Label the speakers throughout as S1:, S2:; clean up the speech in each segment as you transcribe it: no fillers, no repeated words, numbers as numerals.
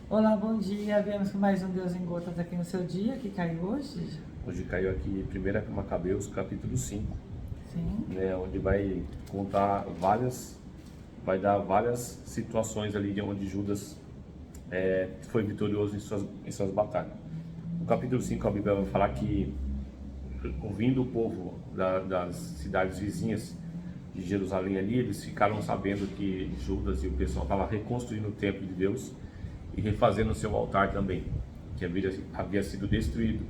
S1: Olá, bom dia. Viemos com mais um Deus em Gotas aqui no seu dia, que caiu hoje.
S2: Hoje caiu aqui 1 Macabeus, capítulo 5,
S1: Sim.
S2: né, onde vai contar vai dar várias situações ali de onde Judas foi vitorioso em suas batalhas. No capítulo 5 a Bíblia vai falar que, ouvindo o povo das cidades vizinhas de Jerusalém ali, eles ficaram sabendo que Judas e o pessoal estavam reconstruindo o templo de Deus e refazendo o seu altar também, que havia sido destruído.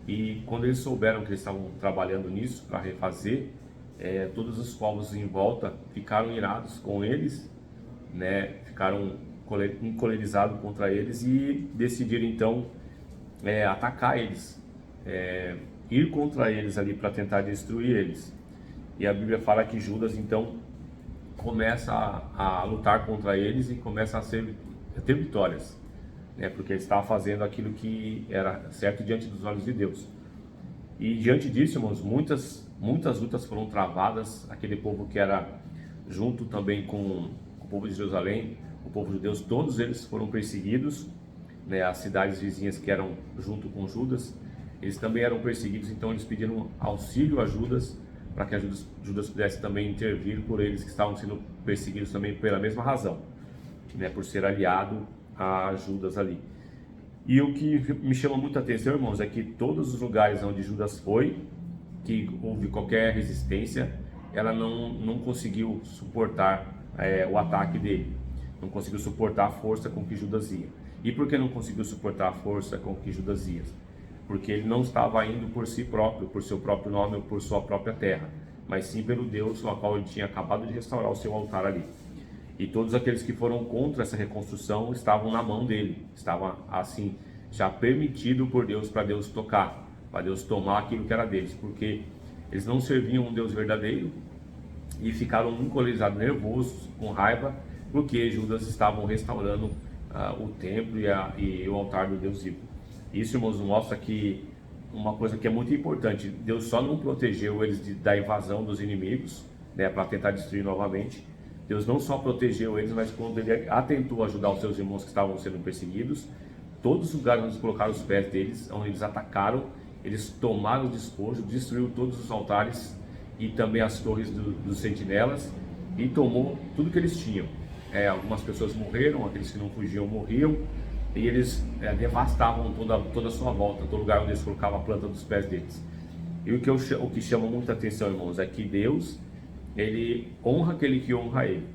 S2: E quando eles souberam que eles estavam trabalhando nisso para refazer, todos os povos em volta ficaram irados com eles, né? Ficaram encolerizados contra eles e decidiram então atacar eles, ir contra eles ali para tentar destruir eles. E a Bíblia fala que Judas então começa a lutar contra eles e começa a ter vitórias, né? Porque ele estava fazendo aquilo que era certo diante dos olhos de Deus. E diante disso, irmãos, muitas lutas foram travadas. Aquele povo que era junto também com o povo de Jerusalém, o povo de Deus, todos eles foram perseguidos, né? As cidades vizinhas que eram junto com Judas, eles também eram perseguidos. Então eles pediram auxílio a Judas para que Judas pudesse também intervir por eles que estavam sendo perseguidos também pela mesma razão, né? Por ser aliado a Judas ali. E o que me chama muita atenção, irmãos, é que todos os lugares onde Judas foi, que houve qualquer resistência, ela não conseguiu suportar o ataque dele, não conseguiu suportar a força com que Judas ia. E por que não conseguiu suportar a força com que Judas ia? Porque ele não estava indo por si próprio, por seu próprio nome ou por sua própria terra, mas sim pelo Deus ao qual ele tinha acabado de restaurar o seu altar ali. E todos aqueles que foram contra essa reconstrução estavam na mão dele, estavam assim, já permitido por Deus, para Deus tocar, para Deus tomar aquilo que era deles, porque eles não serviam um Deus verdadeiro e ficaram encolerizados, nervosos, com raiva, porque Judas estavam restaurando o templo e o altar do Deus vivo. Isso, irmãos, mostra que uma coisa que é muito importante: Deus só não protegeu eles da invasão dos inimigos, né, para tentar destruir novamente. Deus não só protegeu eles, mas quando ele atentou ajudar os seus irmãos que estavam sendo perseguidos, todos os lugares onde eles colocaram os pés deles, onde eles atacaram, eles tomaram o despojo, destruiu todos os altares e também as torres dos sentinelas, e tomou tudo que eles tinham. Algumas pessoas morreram, aqueles que não fugiam morriam, e eles devastavam toda a sua volta, todo lugar onde eles colocavam a planta dos pés deles. E o que chama muita atenção, irmãos, é que Deus, ele honra aquele que honra ele.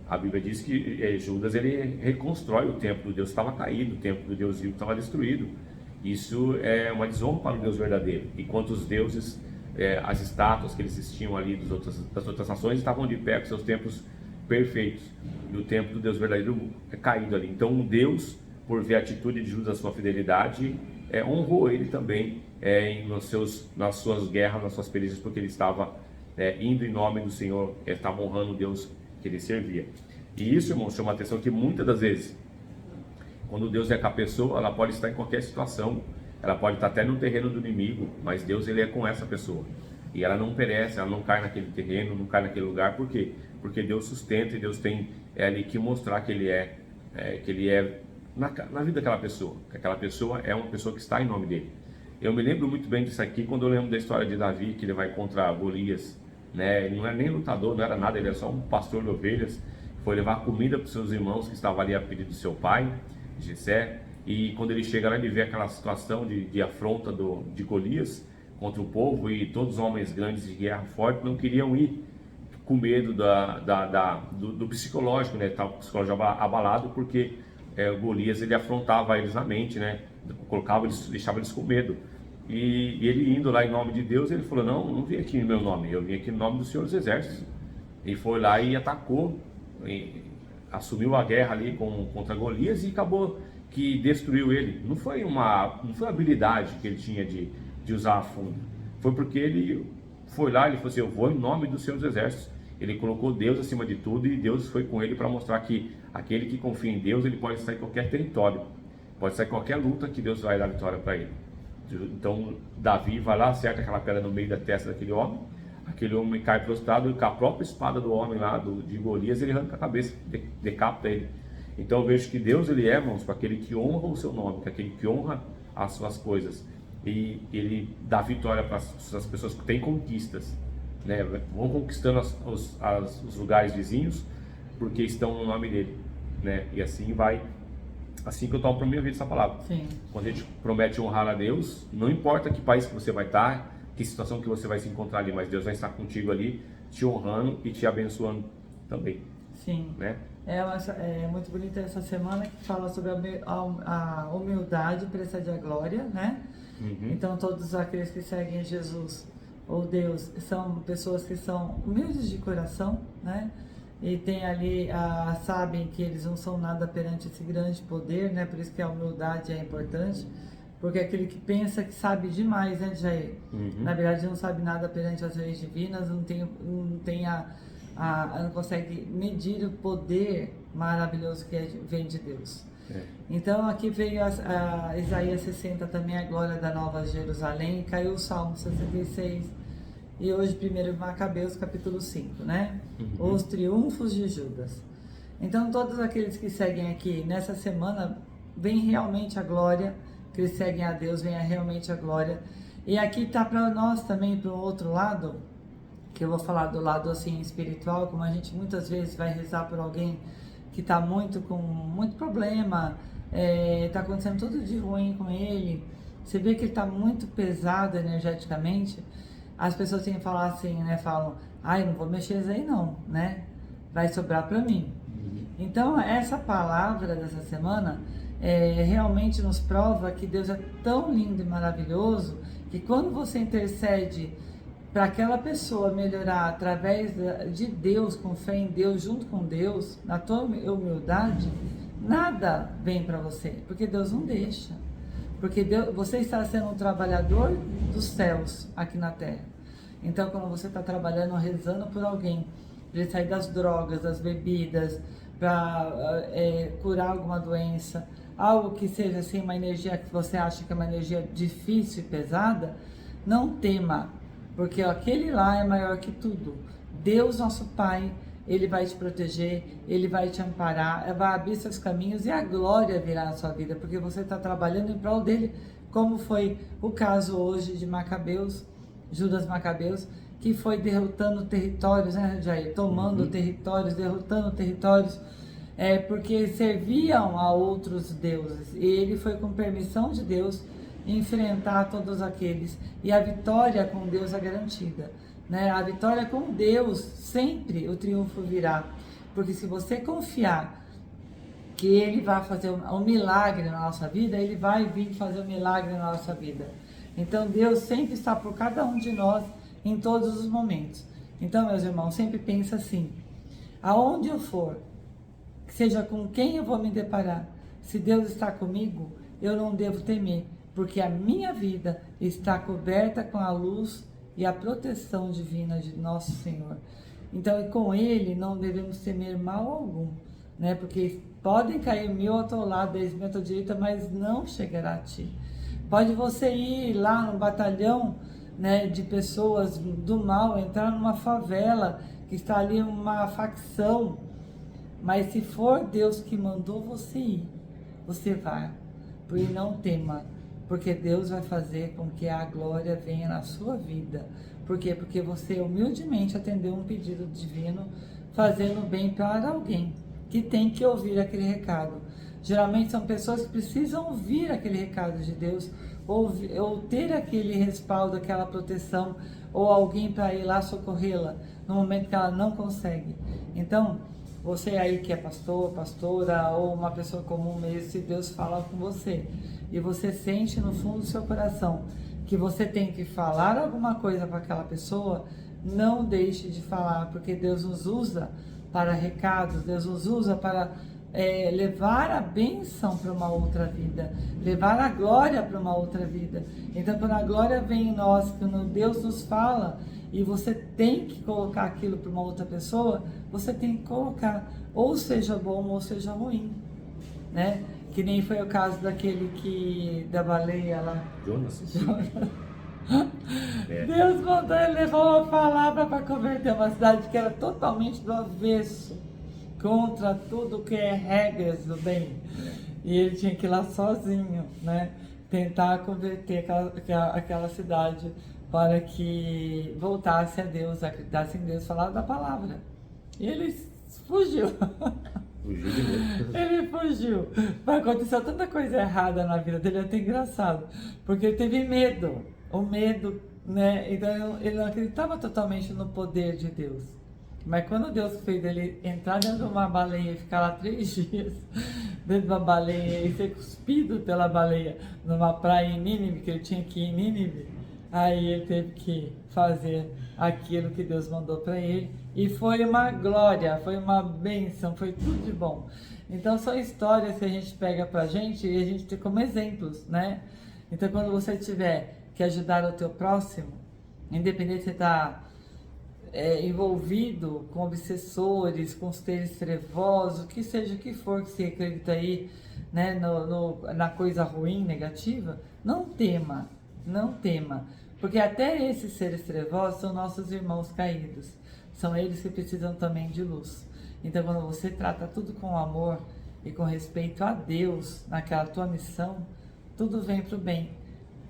S2: A Bíblia diz que Judas, ele reconstrói o templo. Deus estava caído, o templo do Deus vivo estava destruído. Isso é uma desonra para o Deus verdadeiro. Enquanto os deuses, as estátuas que eles tinham ali das outras nações estavam de pé com seus templos perfeitos, e o templo do Deus verdadeiro é caído ali. Então Deus, por ver a atitude de Judas, a sua fidelidade, honrou ele também nas suas guerras, nas suas perícias, porque ele estava indo em nome do Senhor, estava honrando o Deus que ele servia. E isso, irmão, chama a atenção que muitas das vezes, quando Deus é com a pessoa, ela pode estar em qualquer situação, ela pode estar até no terreno do inimigo, mas Deus, ele é com essa pessoa, e ela não perece, ela não cai naquele terreno, não cai naquele lugar. Por quê? Porque Deus sustenta, e Deus tem ali que mostrar que ele é na vida daquela pessoa, que aquela pessoa é uma pessoa que está em nome dele. Eu me lembro muito bem disso aqui quando eu lembro da história de Davi, que ele vai contra Golias, né? Ele não era nem lutador, não era nada, ele era só um pastor de ovelhas. Foi levar comida para os seus irmãos que estavam ali a pedido do seu pai, Jessé. E quando ele chega lá, ele vê aquela situação de afronta de Golias contra o povo, e todos os homens grandes de guerra forte não queriam ir, com medo do psicológico, né? Tá, o psicológico abalado, porque Golias, ele afrontava eles na mente, né? Deixava eles com medo. E ele indo lá em nome de Deus, ele falou: não vim aqui em meu nome, eu vim aqui no nome do Senhor dos Exércitos. E foi lá e atacou, assumiu a guerra ali contra Golias, e acabou que destruiu ele. Não foi uma habilidade que ele tinha de usar a fundo, foi porque ele foi lá, ele falou assim: eu vou em nome do Senhor dos Exércitos. Ele colocou Deus acima de tudo, e Deus foi com ele para mostrar que aquele que confia em Deus, ele pode estar em qualquer território, pode estar em qualquer luta, que Deus vai dar vitória para ele. Então Davi vai lá, acerta aquela pedra no meio da testa daquele homem, aquele homem cai prostrado, e com a própria espada do homem lá, de Golias, ele arranca a cabeça, decapita ele. Então eu vejo que Deus, ele é, irmãos, para aquele que honra o seu nome, para aquele que honra as suas coisas. E ele dá vitória para as pessoas que têm conquistas, né? Vão conquistando os lugares vizinhos, porque estão no nome dele, né? E assim vai, assim que eu tomo para minha vida essa palavra.
S1: Sim.
S2: Quando a gente promete honrar a Deus, não importa que país que você vai estar, que situação que você vai se encontrar ali, mas Deus vai estar contigo ali, te honrando e te abençoando também.
S1: Sim.
S2: Né?
S1: É muito bonita essa semana que fala sobre a humildade precede a glória, né?
S2: Uhum.
S1: Então todos aqueles que seguem Jesus ou Deus são pessoas que são humildes de coração, né? E tem ali, sabem que eles não são nada perante esse grande poder, né? Por isso que a humildade é importante, porque aquele que pensa que sabe demais, né, Jair?
S2: Uhum.
S1: Na verdade não sabe nada perante as leis divinas, não consegue medir o poder maravilhoso que vem de Deus. Então aqui veio a Isaías 60 também, a glória da Nova Jerusalém, caiu o Salmo 66 e hoje 1 Macabeus capítulo 5, né?
S2: Uhum.
S1: Os triunfos de Judas. Então todos aqueles que seguem aqui nessa semana, vem realmente a glória, que eles seguem a Deus, vem realmente a glória. E aqui está para nós também, para o outro lado, que eu vou falar do lado assim espiritual, como a gente muitas vezes vai rezar por alguém que está com muito problema, está acontecendo tudo de ruim com ele, você vê que ele está muito pesado energeticamente, as pessoas têm que falar assim, né, falam, não vou mexer isso aí não, né, vai sobrar para mim. Então essa palavra dessa semana realmente nos prova que Deus é tão lindo e maravilhoso, que quando você intercede para aquela pessoa melhorar através de Deus, com fé em Deus, junto com Deus, na tua humildade, nada vem para você, porque Deus não deixa. Porque você está sendo um trabalhador dos céus aqui na terra. Então, quando você está trabalhando, rezando por alguém, para ele sair das drogas, das bebidas, para curar alguma doença, algo que seja assim, uma energia que você acha que é uma energia difícil e pesada, não tema. Porque aquele lá é maior que tudo. Deus, nosso Pai, Ele vai te proteger, Ele vai te amparar, vai abrir seus caminhos e a glória virá na sua vida, porque você está trabalhando em prol dele, como foi o caso hoje de Macabeus, Judas Macabeus, que foi derrotando territórios, né, Jair? Tomando territórios, derrotando territórios, porque serviam a outros deuses. E ele foi com permissão de Deus enfrentar todos aqueles, e a vitória com Deus é garantida, né? A vitória com Deus, sempre o triunfo virá, porque se você confiar que Ele vai fazer um milagre na nossa vida, Ele vai vir fazer um milagre na nossa vida. Então Deus sempre está por cada um de nós em todos os momentos. Então, meus irmãos, sempre pensa assim, aonde eu for, seja com quem eu vou me deparar, se Deus está comigo, eu não devo temer, porque a minha vida está coberta com a luz e a proteção divina de nosso Senhor. Então, com Ele não devemos temer mal algum, né? Porque podem cair 1000 ao teu lado, 10.000 à tua direita, mas não chegará a ti. Pode você ir lá no batalhão, né, de pessoas do mal, entrar numa favela, que está ali uma facção, mas se for Deus que mandou você ir, você vai, porque não tema. Porque Deus vai fazer com que a glória venha na sua vida. Por quê? Porque você humildemente atendeu um pedido divino, fazendo bem para alguém que tem que ouvir aquele recado. Geralmente são pessoas que precisam ouvir aquele recado de Deus, ou ter aquele respaldo, aquela proteção, ou alguém para ir lá socorrê-la, no momento que ela não consegue. Então, você aí que é pastor, pastora, ou uma pessoa comum mesmo, se Deus fala com você, e você sente no fundo do seu coração que você tem que falar alguma coisa para aquela pessoa, não deixe de falar, porque Deus nos usa para recados, Deus nos usa para levar a bênção para uma outra vida, levar a glória para uma outra vida. Então, quando a glória vem em nós, quando Deus nos fala, e você tem que colocar aquilo para uma outra pessoa, você tem que colocar, ou seja bom ou seja ruim, né? Que nem foi o caso da baleia lá.
S2: Jonas.
S1: Deus mandou ele levar uma palavra para converter uma cidade que era totalmente do avesso. contra tudo que é regras do bem. E ele tinha que ir lá sozinho, né? Tentar converter aquela cidade para que voltasse a Deus, acreditasse em Deus, falar da palavra. E ele fugiu.
S2: Fugiu de novo.
S1: Ele fugiu. Mas aconteceu tanta coisa errada na vida dele, é até engraçado. Porque ele teve medo. O medo, né? Então ele não acreditava totalmente no poder de Deus. Mas quando Deus fez ele entrar dentro de uma baleia e ficar lá 3 dias dentro de uma baleia e ser cuspido pela baleia numa praia em Nínive, que ele tinha que ir em Nínive, aí ele teve que fazer aquilo que Deus mandou para ele. E foi uma glória, foi uma bênção, foi tudo de bom. Então são histórias que a gente pega pra gente e a gente tem como exemplos, né? Então quando você tiver que ajudar o teu próximo, independente se você está envolvido com obsessores, com seres trevosos, que seja o que for que você acredita aí, né, na coisa ruim, negativa, não tema, não tema. Porque até esses seres trevosos são nossos irmãos caídos. São eles que precisam também de luz. Então, quando você trata tudo com amor e com respeito a Deus, naquela tua missão, tudo vem para o bem,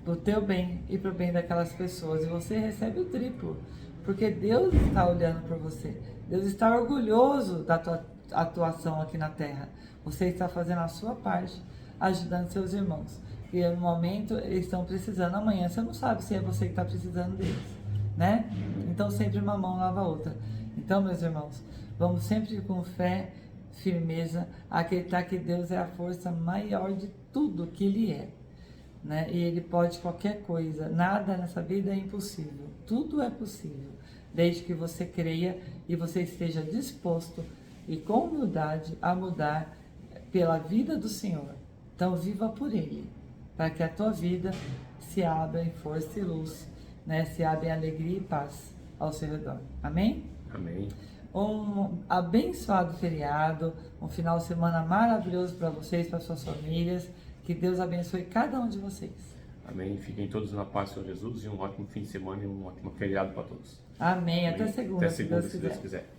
S1: para o teu bem e para o bem daquelas pessoas. E você recebe o triplo, porque Deus está olhando para você. Deus está orgulhoso da tua atuação aqui na Terra. Você está fazendo a sua parte, ajudando seus irmãos. E no momento eles estão precisando, amanhã você não sabe se é você que está precisando deles, né? Então sempre uma mão lava a outra. Então, meus irmãos, vamos sempre com fé, firmeza, acreditar que Deus é a força maior de tudo que Ele é, né? E Ele pode qualquer coisa, nada nessa vida é impossível, tudo é possível, desde que você creia e você esteja disposto e com humildade a mudar pela vida do Senhor. Então viva por Ele, para que a tua vida se abra em força e luz, né? Se abra em alegria e paz ao seu redor. Amém?
S2: Amém.
S1: Um abençoado feriado, um final de semana maravilhoso para vocês, para suas famílias. Que Deus abençoe cada um de vocês.
S2: Amém. Fiquem todos na paz do Senhor Jesus e um ótimo fim de semana e um ótimo feriado para todos.
S1: Amém. Até segunda,
S2: Até segunda, se Deus quiser.